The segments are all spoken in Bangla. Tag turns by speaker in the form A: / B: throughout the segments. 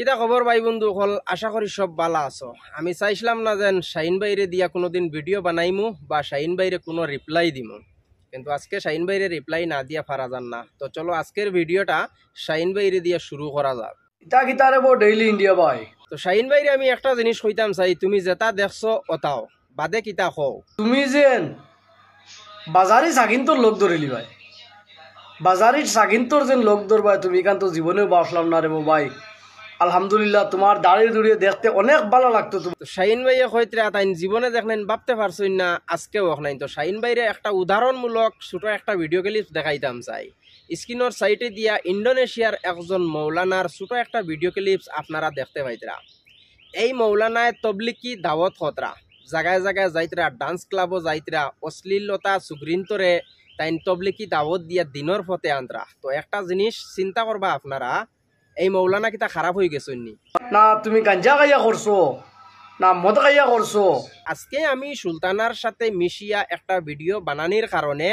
A: কিতা খবর ভাই বন্ধু হল, আশা করি সব ভালো আছো। আমি চাইছিলাম না যেন শাহিন ভাইরে দিয়া কোনোদিন ভিডিও বানাইমু বা শাহিন ভাইরে কোনো রিপ্লাই দিমু, কিন্তু আজকে শাহিন ভাইরে রিপ্লাই না দিয়া পারা যান না। তো চলো আজকের ভিডিওটা শাহিন ভাইরে দিয়া শুরু করা যাক।
B: ইতা কিতারে বো ডেইলি ইন্ডিয়া ভাই।
A: তো শাহিন ভাইরে আমি একটা জিনিস কইতাম চাই, তুমি যেটা দেখছো ওটাও বাদে কিতা কও।
B: তুমি যেন বাজারি সাকিন্তর লোক ধরিলি ভাই, বাজারির সাকিন্তর যেন লোক ধরবাই তুমি, এখান তো জীবনেও বাসলাম না রে ভাই। আলহামদুলিল্লাহ তোমার দাঁড়িয়ে দুড়িয়ে দেখতে অনেক ভালো লাগতো। তুমি
A: তো শাহিন ভাইয়ে কইতরা তাই জীবনে দেখলেন ভাবতে পারছই না, আজকেও নাই। তো শাহিন ভাইরে একটা উদাহরণমূলক ছোট একটা ভিডিও ক্লিপ দেখাইতাম চাই। স্ক্রিনের সাইটে দিয়া ইন্দোনেশিয়ার একজন মৌলানার ছোট একটা ভিডিও ক্লিপস আপনারা দেখতে পাইতরা। এই মৌলানায় তবলিকি দাওয়াত খতরা, জায়গায় জায়গায় যাইতরা, ডান্স ক্লাবও যাইতরা, অশ্লীলতা সুগ্রিন্তরে তাই তবলিকি দাওয়াত দিয়া দিনের ফতে আনতরা। তো একটা জিনিস চিন্তা করবা আপনারা, এই মৌলানা কিতা খারাপ হয়ে গেছেন নি?
B: না তুমি গাঞ্জা খাইয়া করছো না মদ খাইয়া করছো?
A: আজকে আমি সুলতানার সাথে মিশিয়া একটা ভিডিও বানানির কারণে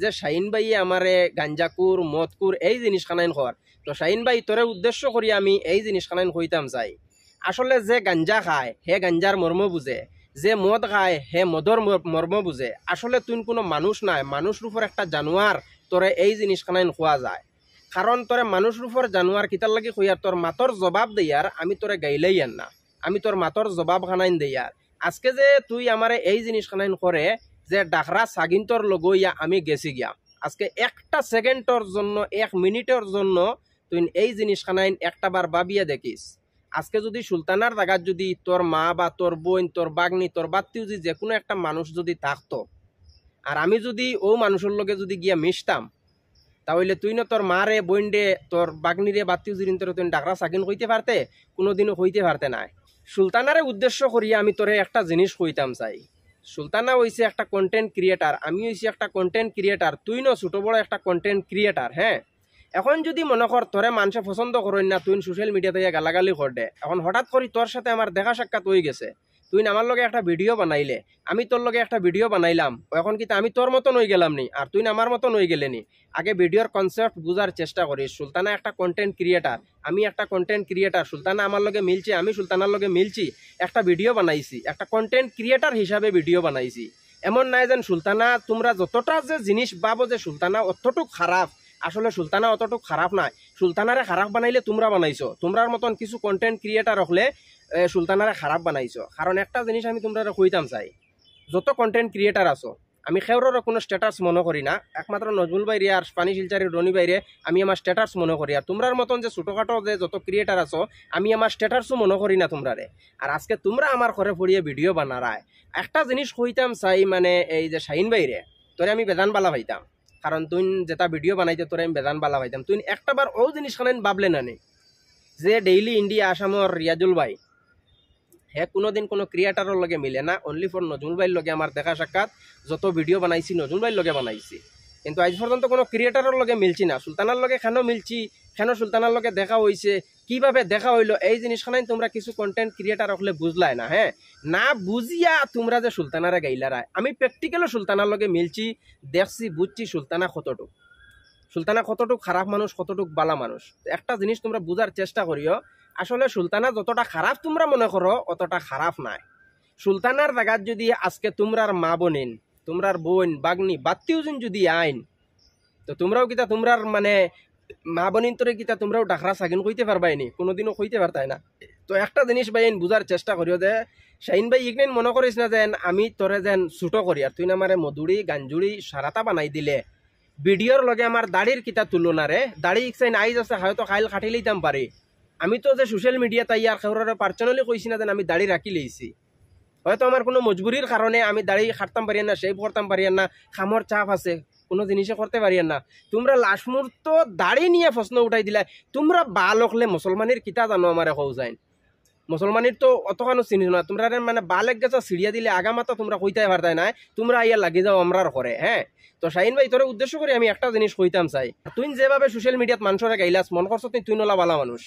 A: যে শাহিন ভাই আমারে গাঞ্জাকুর মদকুর এই জিনিস খানাইন খর। তো শাহিন ভাই তোরে উদ্দেশ্য করি আমি এই জিনিস খানাইন কইতাম চাই, আসলে যে গাঞ্জা খায় হে গাঞ্জার মর্ম বুঝে, যে মদ খায় হে মদর মর্ম বুঝে। আসলে তুই কোনো মানুষ নাই, মানুষ রূপর একটা জানোয়ার, তোরে এই জিনিস খানাইন খোয়া যায়। কারণ তোরে মানুষ রূপর জানোয়ার কিতার লাগি কইয়ার তোর মাতর জবাব দেয়ার আমি তোরে গাইলেই আন না, আমি তোর মাতর জবাব খানাইন দেয়ার। আজকে যে তুই আমারে এই জিনিস খানাইন করে যে ডাকরা সাগিন্তর লগইয়া আমি গেছি গিয়া, আজকে একটা সেকেন্ডর জন্য এক মিনিটের জন্য তুই এই জিনিস খানাইন একটা বার ভাবিয়া দেখিস। আজকে যদি সুলতানার জায়গাত যদি তোর মা বা তোর বোন তোর বাগনি তোর বাত্তিও যে কোনো একটা মানুষ যদি থাকতো, আর আমি যদি ও মানুষের লগে যদি গিয়া মিশতাম, তাহলে তুই না তোর মা রে বোন রে তোর বাগনি রে বাত্তিও জিরিন তোর তুই ডাকরা সাগিন কইতে পারতে? কোনোদিনও হইতে পারতে না। সুলতানারে উদ্দেশ্য করিয়া আমি তোরে একটা জিনিস কইতাম চাই, সুলতানা হইছে একটা কন্টেন্ট ক্রিয়েটার, আমি হইছি একটা কন্টেন্ট ক্রিয়েটার, তুই না ছোট বড় একটা কন্টেন্ট ক্রিয়েটার। হ্যাঁ, এখন যদি মনে কর তোরে মানুষে পছন্দ করেন না, তুই সোশ্যাল মিডিয়াতে গালাগালি কর দে, এখন হঠাৎ করে তোর সাথে আমার দেখা সাক্ষাৎ হয়ে গেছে, তুই আমার লগে একটা ভিডিও বানাইলে, আমি তোর লগে একটা ভিডিও বানাইলাম, এখন কিন্তু আমি তোর মতন হয়ে গেলাম নি আর তুই আমার মতন হয়ে গেলে নি? আগে ভিডিওর কনসেপ্ট বুঝার চেষ্টা করিস। সুলতানা একটা কন্টেন্ট ক্রিয়েটার, আমি একটা কন্টেন্ট ক্রিয়েটার, সুলতানা আমার লগে মিলছে, আমি সুলতানার লগে মিলছি, একটা ভিডিও বানাইছি, একটা কন্টেন্ট ক্রিয়েটার হিসাবে ভিডিও বানাইছি। এমন নাই যেন সুলতানা তোমরা যতটা যে জিনিস ভাবো যে সুলতানা অতটুক খারাপ, আসলে সুলতানা অতটুক খারাপ নাই। সুলতানারে খারাপ বানাইলে তোমরা বানাইছো, তোমরার মতন কিছু কন্টেন্ট ক্রিয়েটার হলে সুলতানারে খারাপ বানাইছো। কারণ একটা জিনিস আমি তোমরা কইতাম চাই, যত কন্টেন্ট ক্রিয়েটার আছো, আমি খেউরের কোনো স্ট্যাটাস মনে করি না, একমাত্র নজরুল বাইরে আর পানি শিলচারের রনি বাইরে আমি আমার স্ট্যাটাস মনে করি। আর তোমরার মতন যে ছোটোখাটো যে যত ক্রিয়েটার আছো, আমি আমার স্ট্যাটাসও মনে করি না তোমরারে। আর আজকে তোমরা আমার ঘরে পড়িয়ে ভিডিও বানারায়। একটা জিনিস কইতাম চাই, মানে এই যে শাহিন বাইরে তোরে আমি বেদান বালা পাইতাম, কারণ তুই যেটা ভিডিও বানাইতে তোরে আমি বেদান বালা পাইতাম। তুই একটাবার ও জিনিস খানেন ভাবলে না নে যে ডেইলি ইন্ডিয়া আসামর রিয়াজুল ভাই হে কোনোদিন কোনো ক্রিয়েটারের লগে মিলে না, অনলি ফর নজরুল ভাইয়ের লগে আমার দেখা সাক্ষাৎ, যত ভিডিও বানাইছি নজরুল ভাইয়ের লগে বানাইছি, কিন্তু আজ পর্যন্ত কোনো ক্রিয়েটারের লগে মিলছি না। সুলতানার লগে কেন মিলছি, কেন সুলতানার লগে দেখা হয়েছে, কিভাবে দেখা হইলো, এই জিনিসখানাই তোমরা কিছু কন্টেন্ট ক্রিয়েটার হলে বুঝলাই না। হ্যাঁ, না বুঝিয়া তোমরা যে সুলতানারে গাইলারায়, আমি প্র্যাকটিক্যালও সুলতানার লগে মিলছি, দেখছি, বুঝছি সুলতানা কতটুক খারাপ মানুষ, কতটুক বালা মানুষ। একটা জিনিস তোমরা বুঝার চেষ্টা করিও, আসলে সুলতানা যতটা খারাপ তোমরা মনে করো অতটা খারাপ নাই। সুলতানার জায়গাত যদি আজকে তোমরার মা বোনেন, তোমরার বোন বাগনি বাত্তিউজন যদি আইন, তো তোমরাও কিতা তোমরার মানে মা বোনিন তোরে কিতা তোমরাও ডাকরা সাগিন কইতে পারবাইনি? কোনোদিনও কইতে পারতাই না। তো একটা জিনিস ভাই বুঝার চেষ্টা করিও যে শাহিন ভাই ইগনেন মনে করিস না যেন আমি তোরে যেন ছুটো করি আর তুই না আমারে মধুরি গাঞ্জুড়ি সারাতা বানাই দিলে ভিডিওর লগে আমার দাড়ির কিতা তুলনা রে। দাড়ি ইকসাইন আইজ আছে, হয়তো খাইল খাটি লইতাম পারি, আমি তো যে সোশ্যাল মিডিয়া তাই আর খেউরারে পার্সোনালি কইছি না যেন আমি দাড়ি রাখি লইছি, হয়তো আমার কোনো মজবুরির কারণে আমি দাড়ি খাটতাম পারি না, শেভ করতাম পারি না, খামর চাপ আছে, কোনো জিনিসে করতে পারি না। তোমরা লাস্ট মুহূর্ত দাড়ি নিয়ে প্রশ্ন উঠাই দিলা। তোমরা বাল হলে মুসলমানের কিতা জানো আমারে কৌ যাইন? মুসলমানের তো অতখানো চিনি না তোমরা, মানে বালেক গেছা সিঁড়িয়া দিলে আগামাতা তোমরা কইতে পারতাই নাই, তোমরা আইয়া লাগি যাও আমরার করে। হ্যাঁ, তো শাহিন ভাই তোরে উদ্দেশ্য করে আমি একটা জিনিস কইতাম চাই, তুই যেভাবে সোশ্যাল মিডিয়াত মানুষের গাইলাস মন করছো তুই নলা বালা মানুষ,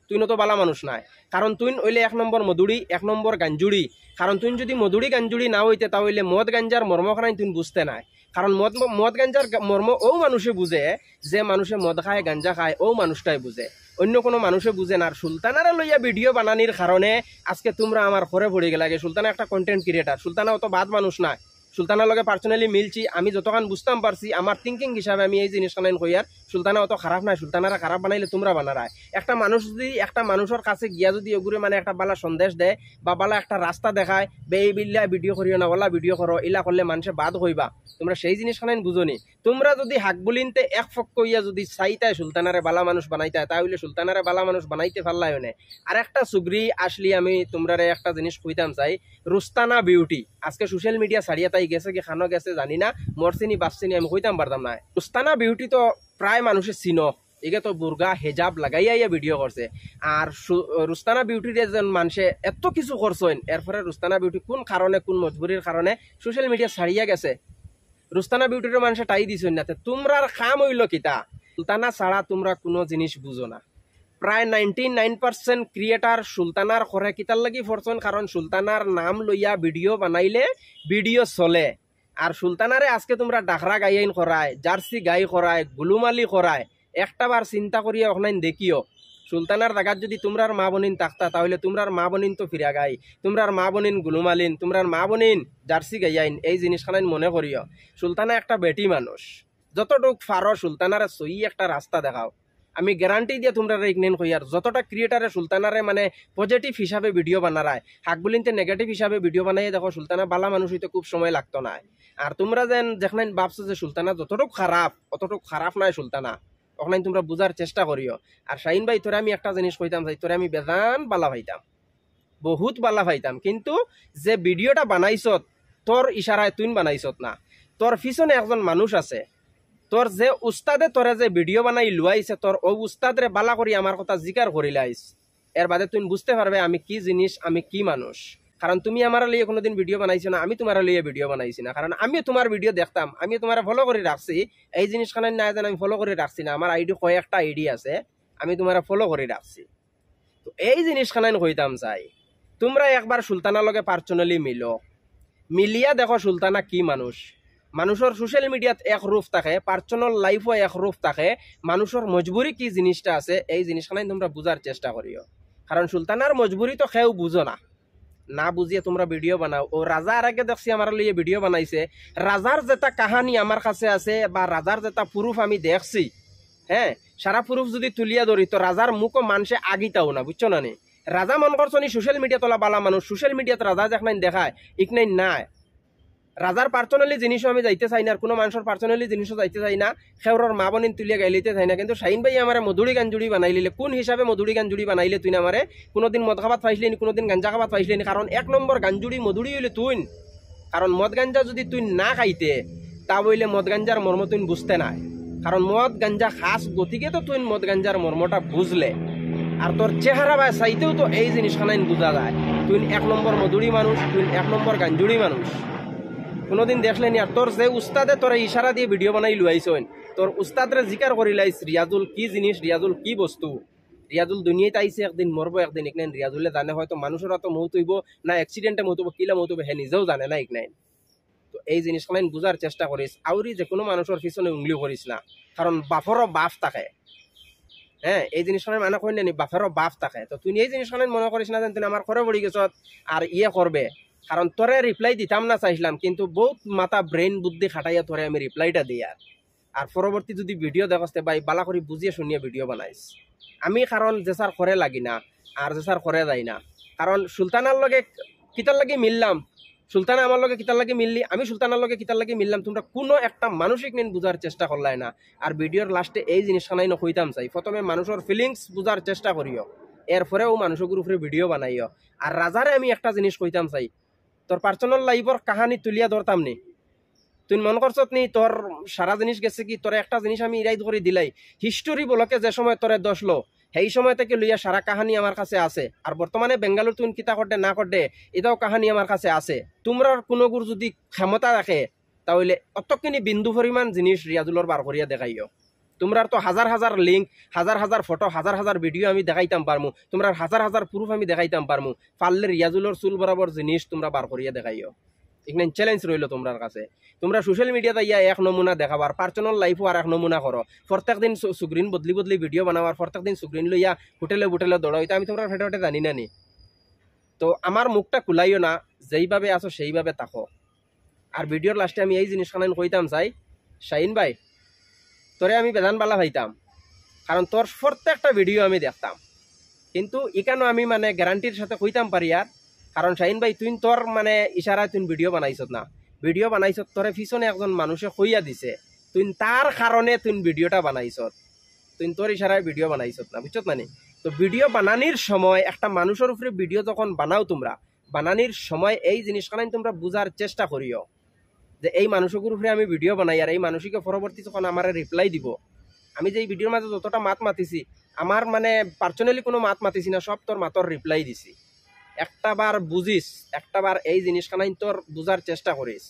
A: তুই তো বালা মানুষ নাই। কারণ তুই হইলে 1 নম্বর মধুড়ি, 1 নম্বর গাঞ্জুড়ি। কারণ তুই যদি মধুড়ি গাঞ্জুড়ি না হইতে তাহলে মদ গাঞ্জার মর্মখানাই তুই বুঝতে নাই। কারণ মদ গাঞ্জার মর্ম ও মানুষে বুঝে যে মানুষে মদ খায় গাঞ্জা খায়, ও মানুষটাই বুঝে, অন্য কোনো মানুষে বুঝে না। আর সুলতানারা লইয়া ভিডিও বানানির কারণে আজকে তোমরা আমার ঘরে পড়ে গেলাগে। সুলতানা একটা কন্টেন্ট ক্রিয়েটার, সুলতানা অত বাদ মানুষ না। সুলতানার লগে পার্সোনালি মিলছি, আমি যতক্ষণ বুঝতাম পারছি আমার থিঙ্কিং হিসাবে আমি এই জিনিসখান কইয়ার সুলতানা অত খারাপ নাই। সুলতানারা খারাপ বানাইলে তোমরা বানারায়। একটা মানুষ যদি একটা মানুষের কাছে গিয়া যদি ওগুলো মানে একটা বালা সন্দেশ দেয় বা বালা একটা রাস্তা দেখায়, বে এই বিল্লা ভিডিও করিও না, ওলা ভিডিও করো, ইলা করলে মানুষে বাদ হইবা, তোমরা সেই জিনিসখান বুঝনি। তোমরা যদি হাক বলিনতে এক ফক কইয়া যদি চাইতায় সুলতানারে বালা মানুষ বানাইতায়, তাহলে সুলতানারে বালা মানুষ বানাইতে পারলাই না। আর একটা সুগ্রি আসলি আমি তোমরারে একটা জিনিস কইতাম চাই, রুস্তানা বিউটি আজকে সোশ্যাল মিডিয়া ছাড়িয়ে তাই গেছে কি খানো গেছে জানি না, মরছিনি বাঁচছিনি আমি কইতাম পারতাম না। রুস্তানা বিউটি তো প্রায় মানুষের চিনো, এগে তো বুর্গা হেজাব লাগাইয়া ভিডিও করছে। আর রুস্তানা বিউটির একজন মানুষে এত কিছু করছেন, এরপরে রুস্তানা বিউটি কোন কারণে কোন মজবুরির কারণে সোশ্যাল মিডিয়া ছাড়িয়া গেছে, রুস্তানা বিউটির মানুষে টাই দিছেন না। তোমরার খাম হইল কিতা? সুলতানা ছাড়া তোমরা কোনো জিনিস বুঝো না। প্রায় 99% ক্রিয়েটার সুলতানার ঘরে কিতার লাগি ফরছেন, কারণ সুলতানার নাম লইয়া ভিডিও বানাইলে ভিডিও চলে। আর সুলতানারে আজকে তোমরা ডাকরা গাইন করায়, জার্সি গাই করায়, গুলুমালি করায়, একটা বার চিন্তা করিয়া ওখানে দেখিও সুলতানার জায়গাত যদি তোমরার মা বনিন থাকতা তাহলে তোমরার মা বনিন তো ফিরা গাই, তোমরার মা বনিন গুলুমালিন, তোমরার মা বনিন জার্সি গাইয়াইন। এই জিনিসখান মনে করিও সুলতানা একটা বেটি মানুষ, যতটুক ফারো সুলতানারে সই একটা রাস্তা দেখাও। আমি গ্যারান্টি দিয়ে তোমরা ইগনেন কইয়ার যতটা ক্রিয়েটারে সুলতানারে মানে পজিটিভ হিসাবে ভিডিও বানারায়, হাক বলিনতে নেগেটিভ হিসাবে ভিডিও বানাই দেখো সুলতানা বালা মানুষ হইতে খুব সময় লাগতো না। আর তোমরা যেখানে ভাবছো যে সুলতানা যতটুক খারাপ অতটুক খারাপ নয় সুলতানা, ওখানে তোমরা বুঝার চেষ্টা করিও। আর শাহিন ভাই তোরে আমি একটা জিনিস কইতাম চাই, তোরে আমি বেজান বালা পাইতাম, বহুত বালা পাইতাম, কিন্তু যে ভিডিওটা বানাইছ তোর ইশারায় তুই বানাইছত না, তোর পিছনে একজন মানুষ আছে, তোর যে উস্তাদে তোরে যে ভিডিও বানাই লুয়াইছে তোর ও উস্তাদরে বালা করি আমার কথা জিকার করিলাইস, এর বাদে তুমি বুঝতে পারবে আমি কি জিনিস, আমি কি মানুষ। কারণ তুমি আমার লিয়ে কোনোদিন ভিডিও বানাইছো না, আমি তোমার লিয়ে ভিডিও বানাইছি না। কারণ আমিও তোমার ভিডিও দেখতাম, আমি তোমার ফলো করে রাখছি। এই জিনিসখানে না জান আমি ফলো করে রাখছি না, আমার আইডি কয়েকটা আইডি আছে, আমি তোমার ফলো করে রাখছি। তো এই জিনিসখানে কইতাম চাই তোমরা একবার সুলতানার লগে পার্সোনালি মিলিয়া দেখো সুলতানা কি মানুষ। মানুষের সোশ্যাল মিডিয়াত এক রূপ থাকে, পার্সোনাল লাইফও এক রূপ থাকে, মানুষের মজবুরি কি জিনিসটা আছে এই জিনিসখানে তোমরা বুঝার চেষ্টা করিও। কারণ সুলতানার মজবুরি তো কেউ বুঝো না, না বুঝিয়ে তোমরা ভিডিও বানাও। ও রাজার আগে দেখছি আমার লিয়ে ভিডিও বানাইছে, রাজার যেটা কাহানি আমার কাছে আছে বা রাজার যেটা প্রুফ আমি দেখছি, হ্যাঁ সারা প্রুফ যদি তুলিয়া ধরি তো রাজার মুখও মানুষে আগিতাও না, বুঝছো না নি? রাজা মন করছো নি সোশ্যাল মিডিয়া তোলা বালা মানুষ, সোশ্যাল মিডিয়াতে রাজা যেখানে দেখায় ইকনাই নাই। রাজার পার্সোনালি জিনিসও আমি যাইতে চাই না, আর কোনো মানুষের পার্সোনালি জিনিসও যাইতে চাই না, খেউরর মা বনিন তুলিয়া গাইলিতে চাই না। কিন্তু শাহিন ভাই আমার মধুরি গাঞ্জুড়ি বানাইলে কোন হিসাবে মধুরি গাঞ্জুড়ি বানাইলে তুই আমারে? কোনোদিন মদ খাবাত পাইছিলি নি, কোনোদিন গাঞ্জা খাবাত পাইছিলি নি? কারণ 1 নম্বর গাঞ্জুড়ি মধুরি হইলে তুই, কারণ মদ গাঞ্জা যদি তুই না খাইতে তা বইলে মদ গাঞ্জার মর্ম তুই বুঝতে নাই। কারণ মদ গাঞ্জা খাস গতিকে তো তুই মদ গাঞ্জার মর্মটা বুঝলে। আর তোর চেহারা বা চাইতেও তো এই জিনিসখানাই বোঝা যায় তুই 1 নম্বর মধুরি মানুষ, তুই 1 নম্বর গাঞ্জুড়ি মানুষ। কোনোদিন দেখলে নি? আর তোর যে উস্তাদে তোরা ইশারা দিয়ে ভিডিও বানাই লুয়াইছেন, তোর উস্তাদরে জিকার করিলাইস রিয়াজুল কি জিনিস, রিয়াজুল কি বস্তু। রিয়াজুল দুনিয়াতে আইসে একদিন মরবো একদিন, ইকনাইন রিয়াজুলে জানে হয়তো মানুষের তো মৌত হইব না অ্যাক্সিডেন্টে মৌত হইব, কিলা মৌত হইব হে নিজেও জানে না ইকনাইন। তো এই জিনিসখান বুঝার চেষ্টা করিস, আউরি যে কোনো মানুষের পিছনে উংলি করিস না, কারণ বাফরও বাপ থাকে। হ্যাঁ এই জিনিসখান মানে কই নি বাফেরও বাপ থাকে। তো তুই এই জিনিসখান মনে করিস না তুই আমার ঘরে পড়ি গেছ আর ইয়ে করবে। কারণ তোরে রিপ্লাই দিতাম না চাইছিলাম, কিন্তু বহুত মাথা ব্রেন বুদ্ধি খাটাইয়া তোরে আমি রিপ্লাইটা দিই। আর পরবর্তী যদি ভিডিও দেখতে ভাই বালা করে বুঝিয়ে শুনিয়ে ভিডিও বানাইস। আমি কারণ যেসার করে লাগি না আর যেসার করে যাই না, কারণ সুলতানার লগে কিতার লাগে মিললাম, সুলতানা আমার লগে কিতার লাগে মিললি, আমি সুলতানার লগে কিতার লাগে মিললাম, তোমরা কোনো একটা মানসিক নিন বুঝার চেষ্টা করলাই না। আর ভিডিওর লাস্টে এই জিনিসখানাই কইতাম চাই, প্রথমে মানুষের ফিলিংস বুঝার চেষ্টা করিও, এরপরেও মানুষের উপরে ভিডিও বানাইও। আর রাজারে আমি একটা জিনিস কইতাম চাই, তোর পার্সোনাল লাইফের কাহানি তুলিয়া ধরতাম নি, তুই মন করছত নি তোর সারা জিনিস গেছে কি, তোর একটা জিনিস আমি ইরাইদ করে দিলাই। হিস্টোরি বলকে যে সময় তোরে দশলো সেই সময় থেকে লইয়া সারা কাহানি আমার কাছে আছে। আর বর্তমানে বেঙ্গালুর তুই কিতা করতে না করতে এটাও কাহানি আমার কাছে আছে। তোমরা কোনো গুর যদি ক্ষমতা রাখে তাহলে অতকিনি বিন্দু পরিমাণ জিনিস রিয়াজুলর বার করিয়া দেখাইও। তোমরার তো হাজার হাজার লিঙ্ক, হাজার হাজার ফটো, হাজার হাজার ভিডিও আমি দেখাইতাম পারমু, তোমরা হাজার হাজার প্রুফ আমি দেখাইতাম পারমু। পারলে রিয়াজুলের চুল বরাবর জিনিস তোমরা বার করিয়া দেখাইও। এখানে চ্যালেঞ্জ রইল তোমার কাছে। তোমরা সোশ্যাল মিডিয়াতে ইয়া এক নমুনা দেখাবার, পার্সোনাল লাইফও আর এক নমুনা করো। প্রত্যেক দিন সুগ্রিন বদলি বদলি ভিডিও বানাবার, প্রত্যেক দিন সুগ্রিন লইয়া হোটেলে বুটেলে দৌড়াও, এটা আমি তোমরা ফেটে ফেটে জানি না নি। তো আমার মুখটা খুলাইও না, যেইভাবে আছো সেইভাবে থাকো। আর ভিডিওর লাস্টে আমি এই জিনিসখান কইতাম চাই, শাহিন ভাই তোরে আমি বেদান বালা পাইতাম, কারণ তোর প্রত্যেকটা ভিডিও আমি দেখতাম। কিন্তু এখানেও আমি মানে গ্যারান্টির সাথে কইতাম পারি আর, কারণ শাহিন ভাই তুই তোর মানে ইশারায় তুই ভিডিও বানাইছত না, ভিডিও বানাইছত তোরে পিছনে একজন মানুষে কইয়া দিছে, তুই তার কারণে তুই ভিডিওটা বানাইছত, তুই তোর ইশারায় ভিডিও বানাইছত না, বুঝছত মানে। তো ভিডিও বানানির সময় একটা মানুষের উপরে ভিডিও যখন বানাও তোমরা, বানানির সময় এই জিনিসখানাই তোমরা বুঝার চেষ্টা করিও যে এই মানুষগুলোর উপরে আমি ভিডিও বানাই, আর এই মানুষকে পরবর্তী যখন আমার রিপ্লাই দিব, আমি যে এই ভিডিওর মাঝে যতটা মাত মাতিছি, আমার মানে পার্সোনালি কোনো মাত মাতিছি না, সব তোর মাতর রিপ্লাই দিছি। একটা বার বুঝিস, একটা বার এই জিনিসখানাই তোর বুঝার চেষ্টা করিস।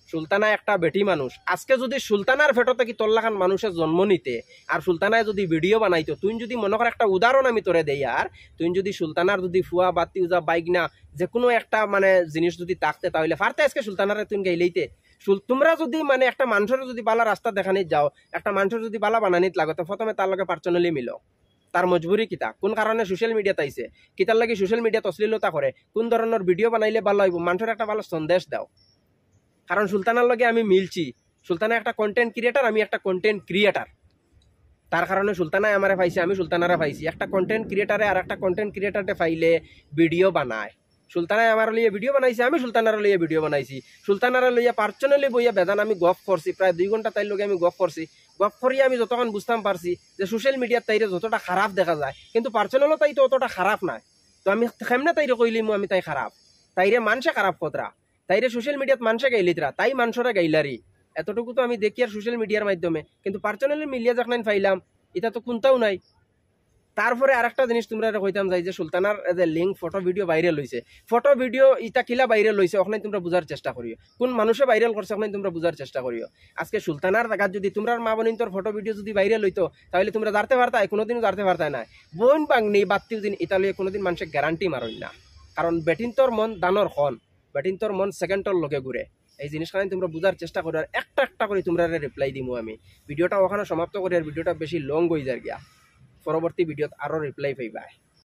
A: সুলতানা একটা বেটি মানুষ, আজকে যদি সুলতানার ফেটোতে কি তোল্লাখান মানুষের জন্ম নিতে আর সুলতানায় যদি ভিডিও বানাইতো, তুই যদি মনে কর একটা উদাহরণ আমি তোরে দেই, আর তুই যদি সুলতানার যদি ফুয়া বাতি উজা বাইক না যে কোনো একটা মানে জিনিস যদি থাকতে, তাহলে ফারতে আজকে সুলতানারে তুই গাইলেইতে। তোমরা যদি মানে একটা মানুষের যদি বালা রাস্তা দেখানিত যাও, একটা মানুষের যদি বালা বানানিত লাগো, তো প্রথমে তার লগে পার্সোনালি মিলো, তার মজবুরি কিতা, কোন কারণে সোশ্যাল মিডিয়াতে আইছে, কিতার লাগে সোশ্যাল মিডিয়াত অশ্লীলতা করে, কোন ধরনের ভিডিও বানাইলে ভালো হইব, মানুষের একটা ভালো সন্দেশ দাও। কারণ সুলতানার লগে আমি মিলছি, সুলতানা একটা কন্টেন্ট ক্রিয়েটার, আমি একটা কন্টেন্ট ক্রিয়েটার, তার কারণে সুলতানায় আমারে পাইছে, আমি সুলতানারা পাইছি। একটা কন্টেন্ট ক্রিয়েটারে আর একটা কন্টেন্ট ক্রিয়েটারে পাইলে ভিডিও বানায়, সুলতানায় আমার লইয়া ভিডিও বানাইছে, আমি সুলতানারা লইয়া ভিডিও বানাইছি। সুলতানারা লইয়া পার্সোনালি বইয়া বেদান আমি গফ করছি, প্রায় 2 ঘন্টা তাইর লগে আমি গফ করছি। গফ করিয়া আমি যতক্ষণ বুঝতাম পারছি যে সোশ্যাল মিডিয়ার তাইরে যতটা খারাপ দেখা যায়, কিন্তু পার্সোনালও তাই তো অতটা খারাপ নাই। তো আমি কেমনে তাইরে কইলি আমি তাই খারাপ, তাইরে মানুষে খারাপ কতরা, তাইরে সোশ্যাল মিডিয়াত মানুষে গাইলিতরা, তাই মানুষরা গাইলারি, এতটুকু তো আমি দেখি আর সোশ্যাল মিডিয়ার মাধ্যমে। কিন্তু পার্সোনালি মিলিয়া যখন পাইলাম, এটা তো কোনটাও নাই। তারপরে আরেকটা জিনিস তোমরা কইতাম যাই যে সুলতানার যে লিঙ্ক ফটো ভিডিও ভাইরাল হইছে, ফটো ভিডিও ইটা কিলা ভাইরাল হইছে ওখানে তোমরা বুঝার চেষ্টা করিও, কোন মানুষে ভাইরাল করছে ওখানে তোমরা বুঝার চেষ্টা করিও। আজকে সুলতানার জায়গা যদি তোমরা মা বোন তোর ফটো ভিডিও যদি ভাইরাল হইতো, তাহলে তোমরা জানতে পারতাই, কোনোদিনও জানতে পারতাই না। বোন বাংনি বাত্তিও দিন ইতালিয়ে কোনোদিন মানুষের গ্যারান্টি মারই না, কারণ বেটিন তোর মন দানর খন, বেটিন তোর মন সেকেন্ডর লগে ঘুরে। এই জিনিসখানে তোমরা বুঝার চেষ্টা করো, আর একটা একটা করে তোমরা রিপ্লাই দিমু আমি। ভিডিওটা ওখানে সমাপ্ত করি, আর ভিডিওটা বেশি লং হয়ে যায় গিয়া, পরবর্তী ভিডিওত আরো রিপ্লাই পাইবা।